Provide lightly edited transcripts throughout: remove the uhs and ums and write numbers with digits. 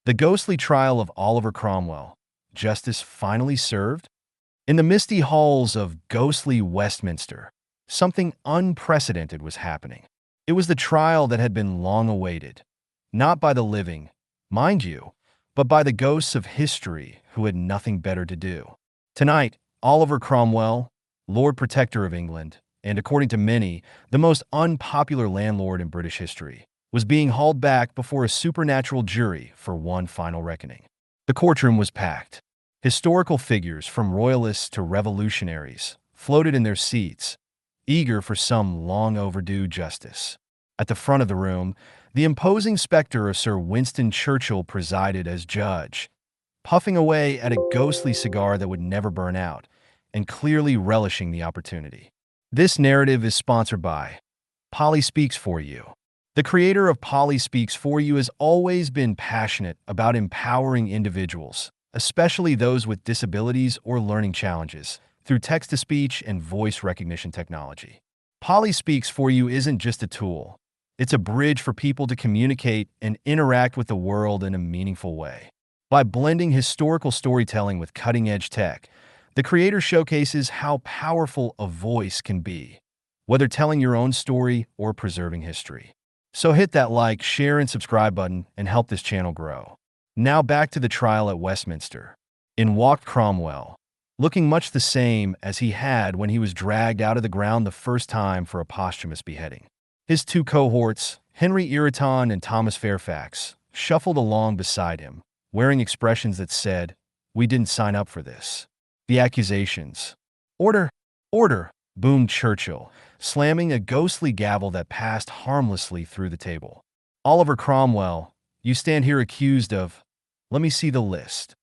The ghostly trial of Oliver Cromwell. Justice finally served? In the misty halls of ghostly Westminster, something unprecedented was happening. It was the trial that had been long awaited, not by the living, mind you, but by the ghosts of history who had nothing better to do. Tonight, Oliver Cromwell, Lord Protector of England, and according to many, the most unpopular landlord in British history, was being hauled back before a supernatural jury for one final reckoning. The courtroom was packed. Historical figures from royalists to revolutionaries floated in their seats, eager for some long-overdue justice. At the front of the room, the imposing specter of Sir Winston Churchill presided as judge, puffing away at a ghostly cigar that would never burn out, and clearly relishing the opportunity. This narrative is sponsored by Polly Speaks For You. The creator of Polly Speaks For You has always been passionate about empowering individuals, especially those with disabilities or learning challenges, through text-to-speech and voice recognition technology. Polly Speaks For You isn't just a tool. It's a bridge for people to communicate and interact with the world in a meaningful way. By blending historical storytelling with cutting-edge tech, the creator showcases how powerful a voice can be, whether telling your own story or preserving history. So hit that like, share, and subscribe button and help this channel grow. Now back to the trial at Westminster. In walked Cromwell, looking much the same as he had when he was dragged out of the ground the first time for a posthumous beheading. His two cohorts, Henry Ireton and Thomas Fairfax, shuffled along beside him, wearing expressions that said, "We didn't sign up for this." The accusations. "Order! Order!" boomed Churchill, slamming a ghostly gavel that passed harmlessly through the table. "Oliver Cromwell, you stand here accused of— let me see the list."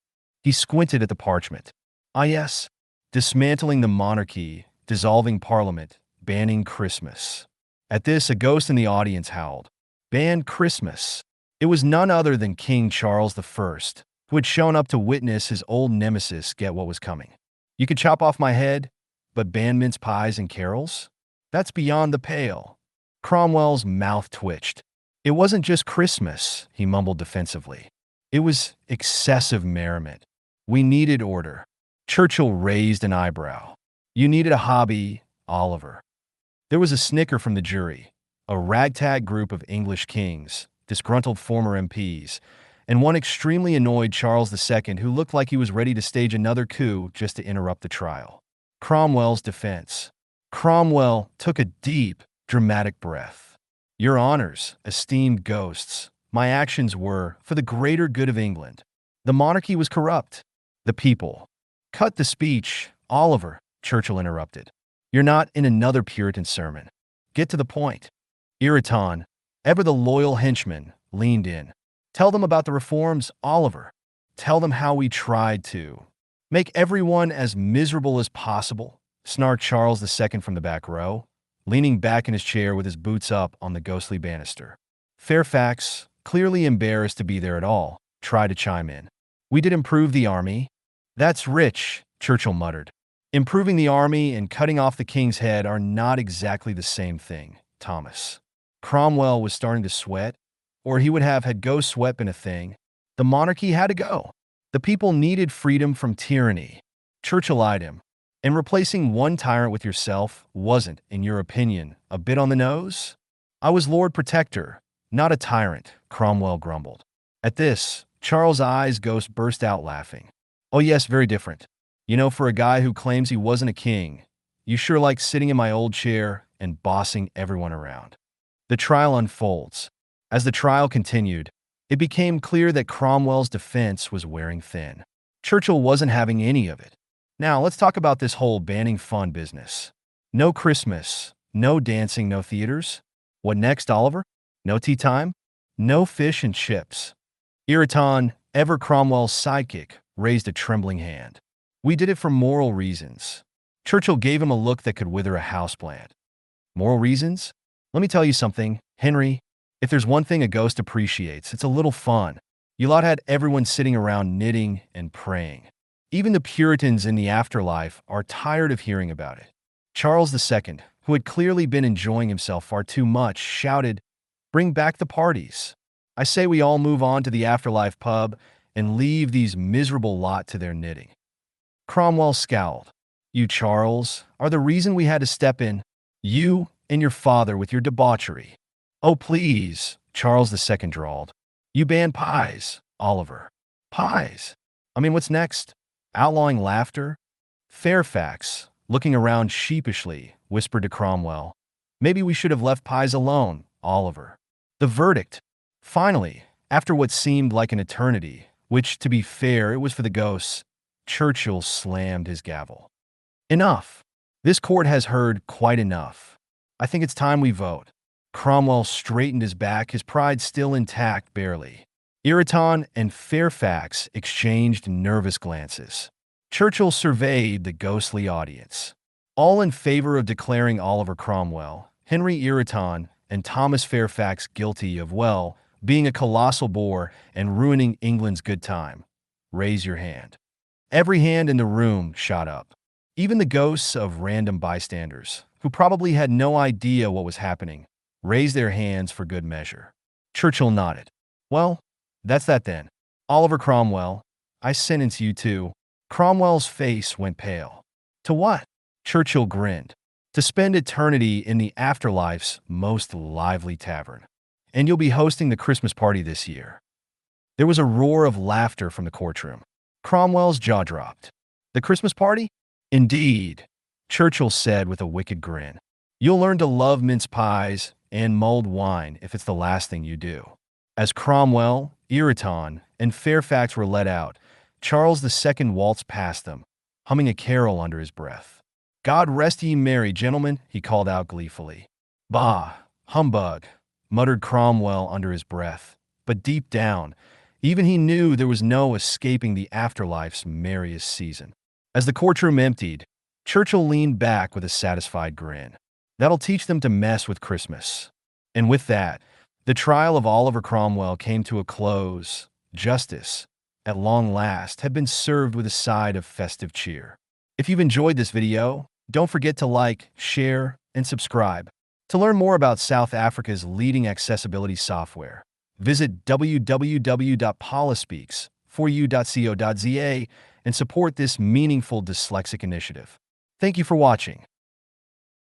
He squinted at the parchment. "Ah yes, dismantling the monarchy, dissolving parliament, banning Christmas." At this, a ghost in the audience howled. Ban Christmas. It was none other than King Charles I, who had shown up to witness his old nemesis get what was coming. "You could chop off my head, but ban mince pies and carols? That's beyond the pale." Cromwell's mouth twitched. "It wasn't just Christmas," he mumbled defensively. "It was excessive merriment. We needed order." Churchill raised an eyebrow. "You needed a hobby, Oliver." There was a snicker from the jury, a ragtag group of English kings, disgruntled former MPs, and one extremely annoyed Charles II who looked like he was ready to stage another coup just to interrupt the trial. Cromwell's defense. Cromwell took a deep, dramatic breath. "Your honors, esteemed ghosts, my actions were for the greater good of England. The monarchy was corrupt. The people." "Cut the speech, Oliver," Churchill interrupted. "You're not in another Puritan sermon. Get to the point." Ireton, ever the loyal henchman, leaned in. "Tell them about the reforms, Oliver. Tell them how we tried to make everyone as miserable as possible," snarked Charles II from the back row, leaning back in his chair with his boots up on the ghostly banister. Fairfax, clearly embarrassed to be there at all, tried to chime in. "We did improve the army." "That's rich," Churchill muttered. "Improving the army and cutting off the king's head are not exactly the same thing, Thomas." Cromwell was starting to sweat, or he would have had ghost sweat been a thing. The monarchy had to go. The people needed freedom from tyranny. Churchill eyed him. "And replacing one tyrant with yourself wasn't, in your opinion, a bit on the nose?" "I was Lord Protector, not a tyrant," Cromwell grumbled. At this, Charles' eyes ghost burst out laughing. "Oh yes, very different. You know, for a guy who claims he wasn't a king, you sure like sitting in my old chair and bossing everyone around." The trial unfolds. As the trial continued, it became clear that Cromwell's defense was wearing thin. Churchill wasn't having any of it. "Now, let's talk about this whole banning fun business. No Christmas, no dancing, no theaters. What next, Oliver? No tea time? No fish and chips?" Ireton, ever Cromwell's sidekick, raised a trembling hand. "We did it for moral reasons." Churchill gave him a look that could wither a houseplant. "Moral reasons? Let me tell you something, Henry. If there's one thing a ghost appreciates, it's a little fun. You lot had everyone sitting around knitting and praying. Even the Puritans in the afterlife are tired of hearing about it." Charles II, who had clearly been enjoying himself far too much, shouted, "Bring back the parties." I say we all move on to the afterlife pub and leave these miserable lot to their knitting." Cromwell scowled. "You, Charles, are the reason we had to step in. You and your father with your debauchery." "Oh, please," Charles II drawled. "You ban pies, Oliver." "Pies? I mean, what's next? Outlawing laughter?" Fairfax, looking around sheepishly, whispered to Cromwell, "Maybe we should have left pies alone, Oliver." The verdict. Finally, after what seemed like an eternity, which, to be fair, it was for the ghosts, Churchill slammed his gavel. "Enough. This court has heard quite enough. I think it's time we vote." Cromwell straightened his back, his pride still intact barely. Ireton and Fairfax exchanged nervous glances. Churchill surveyed the ghostly audience. All in favor of declaring Oliver Cromwell, Henry Ireton, and Thomas Fairfax guilty of, well, being a colossal bore and ruining England's good time. Raise your hand. Every hand in the room shot up. Even the ghosts of random bystanders, who probably had no idea what was happening, raised their hands for good measure. Churchill nodded. "Well, that's that then. Oliver Cromwell, I sentence you to—" Cromwell's face went pale. "To what?" Churchill grinned. "To spend eternity in the afterlife's most lively tavern. And you'll be hosting the Christmas party this year." There was a roar of laughter from the courtroom. Cromwell's jaw dropped. "The Christmas party?" "Indeed," Churchill said with a wicked grin. "You'll learn to love mince pies and mulled wine if it's the last thing you do." As Cromwell, Ireton, and Fairfax were let out, Charles II waltzed past them, humming a carol under his breath. "God rest ye merry, gentlemen," he called out gleefully. "Bah, humbug," muttered Cromwell under his breath. But deep down, even he knew there was no escaping the afterlife's merriest season. As the courtroom emptied, Churchill leaned back with a satisfied grin. "That'll teach them to mess with Christmas." And with that, the trial of Oliver Cromwell came to a close. Justice, at long last, had been served with a side of festive cheer. If you've enjoyed this video, don't forget to like, share, and subscribe. To learn more about South Africa's leading accessibility software, visit www.polispeaks4u.co.za and support this meaningful dyslexic initiative. Thank you for watching.